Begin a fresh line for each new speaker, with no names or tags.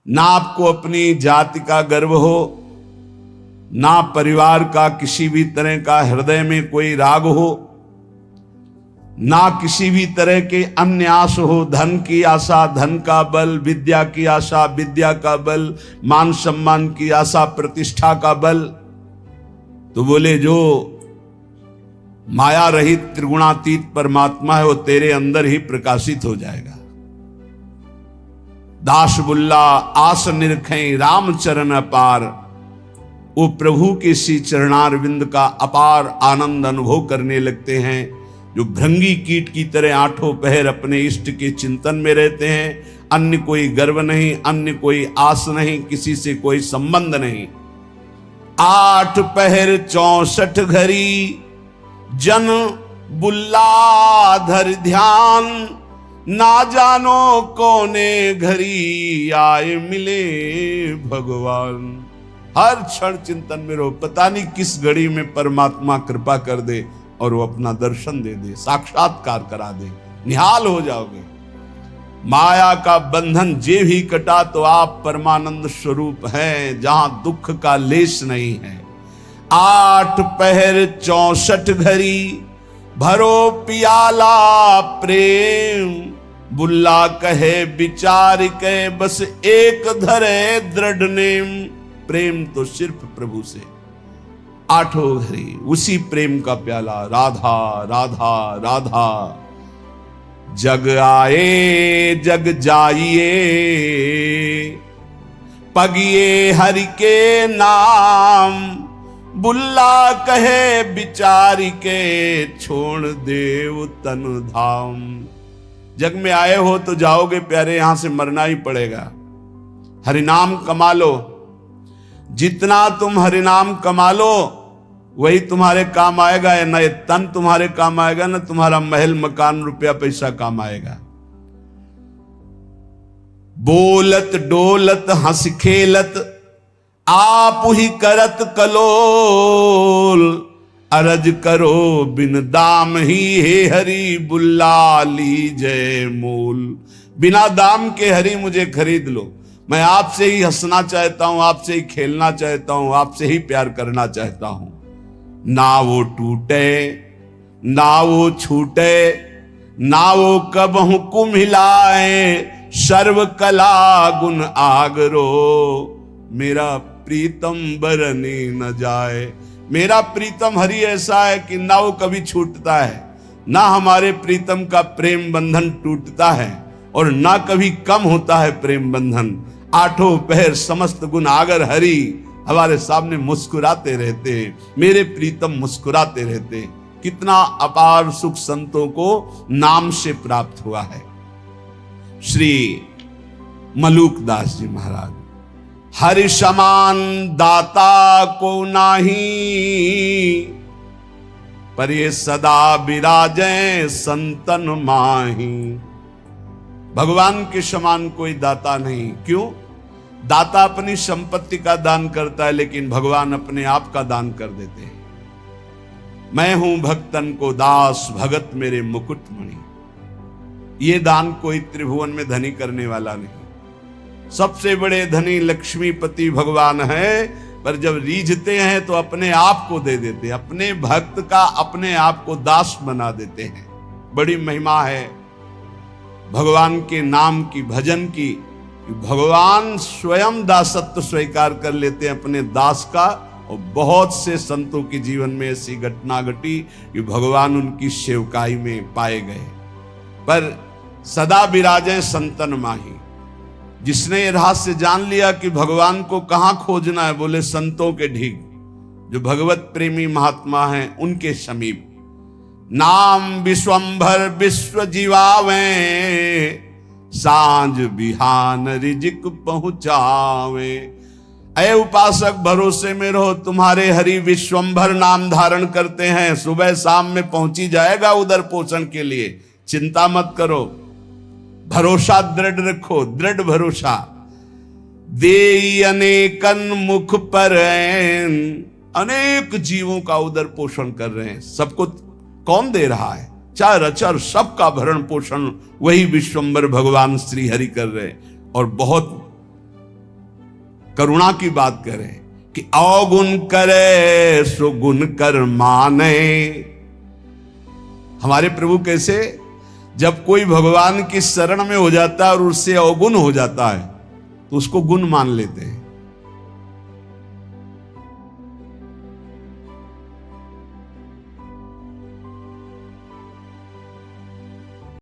ना आपको अपनी जाति का गर्व हो, ना परिवार का किसी भी तरह का हृदय में कोई राग हो, ना किसी भी तरह के अन्य आस हो। धन की आशा धन का बल, विद्या की आशा विद्या का बल, मान सम्मान की आशा प्रतिष्ठा का बल। तो बोले जो माया रहित त्रिगुणातीत परमात्मा है वो तेरे अंदर ही प्रकाशित हो जाएगा। दास बुल्ला आस निरखें राम चरण अपार, वो प्रभु के श्री चरणारविंद का अपार आनंद अनुभव करने लगते हैं। जो भृंगी कीट की तरह आठों पहर अपने इष्ट के चिंतन में रहते हैं, अन्य कोई गर्व नहीं, अन्य कोई आस नहीं, किसी से कोई संबंध नहीं। 8 पहर 64 घड़ी जन बुल्ला धर ध्यान, ना जानो कौने घड़ी आए मिले भगवान। हर क्षण चिंतन में रहो, पता नहीं किस घड़ी में परमात्मा कृपा कर दे और वो अपना दर्शन दे दे, साक्षात्कार करा दे, निहाल हो जाओगे। माया का बंधन जे भी कटा तो आप परमानंद स्वरूप हैं, जहां दुख का लेश नहीं है। 8 पहर 64 घड़ी भरो पियाला प्रेम, बुल्ला कहे विचार के बस एक धरे दृढ़ नेम। प्रेम तो सिर्फ प्रभु से, 8 घड़ी उसी प्रेम का प्याला। राधा राधा राधा, जग आए जग जाइए, पगिए हरि के नाम, बुल्ला कहे विचार के छोड़ देव तन धाम। जग में आए हो तो जाओगे प्यारे, यहां से मरना ही पड़ेगा। हरिनाम कमा लो, जितना तुम हरिनाम कमा लो वही तुम्हारे काम आएगा। न ये तन तुम्हारे काम आएगा, न तुम्हारा महल मकान रुपया पैसा काम आएगा। बोलत डोलत हंस खेलत आप ही करत कलोल, अरज करो बिन दाम ही हे हरि बुल्ला लीजय मोल। बिना दाम के हरि मुझे खरीद लो, मैं आपसे ही हंसना चाहता हूं, आपसे ही खेलना चाहता हूं, आपसे ही प्यार करना चाहता हूं। ना वो टूटे ना वो छूटे, ना वो कब हुकुम हिलाए, सर्व कला गुण आगरो, मेरा प्रीतम बरने न जाए। मेरा प्रीतम हरि ऐसा है कि ना वो कभी छूटता है, ना हमारे प्रीतम का प्रेम बंधन टूटता है, और ना कभी कम होता है प्रेम बंधन। 8 पहर समस्त गुण आगर हरि हमारे सामने मुस्कुराते रहते हैं, मेरे प्रीतम मुस्कुराते रहते हैं। कितना अपार सुख संतों को नाम से प्राप्त हुआ है। श्री मलूक दास जी महाराज, हरि समान दाता को नाही, पर ये सदा विराजे संतन माही। भगवान के समान कोई दाता नहीं। क्यों? दाता अपनी संपत्ति का दान करता है, लेकिन भगवान अपने आप का दान कर देते हैं। मैं हूं भक्तन को दास, भगत मेरे मुकुटमणि। ये दान कोई त्रिभुवन में धनी करने वाला नहीं। सबसे बड़े धनी लक्ष्मीपति भगवान है, पर जब रीझते हैं तो अपने आप को दे देते हैं, अपने भक्त का अपने आप को दास बना देते हैं। बड़ी महिमा है भगवान के नाम की, भजन की। भगवान स्वयं दासत्व स्वीकार कर लेते हैं अपने दास का। और बहुत से संतों के जीवन में ऐसी घटना घटी कि भगवान उनकी सेवकाई में पाए गए। पर सदा विराजे संतन माही। जिसने ये रहस्य जान लिया कि भगवान को कहां खोजना है, बोले संतों के ढीग, जो भगवत प्रेमी महात्मा हैं उनके समीप। नाम विश्वंभर विश्व जीवावे, सांझ बिहान रिजिक पहुंचावे। अय उपासक भरोसे में रहो, तुम्हारे हरि विश्वंभर नाम धारण करते हैं, सुबह शाम में पहुंची जाएगा उधर पोषण के लिए। चिंता मत करो, भरोसा दृढ़ रखो, दृढ़ भरोसा। दे अनेकन मुख पर, अनेक जीवों का उधर पोषण कर रहे हैं। सबको कौन दे रहा है? चार अचर सबका भरण पोषण वही विश्वंभर भगवान श्री हरि कर रहे हैं। और बहुत करुणा की बात करें कि अवगुण करे सो गुण कर माने। हमारे प्रभु कैसे, जब कोई भगवान की शरण में हो जाता है और उससे अवगुण हो जाता है तो उसको गुण मान लेते हैं।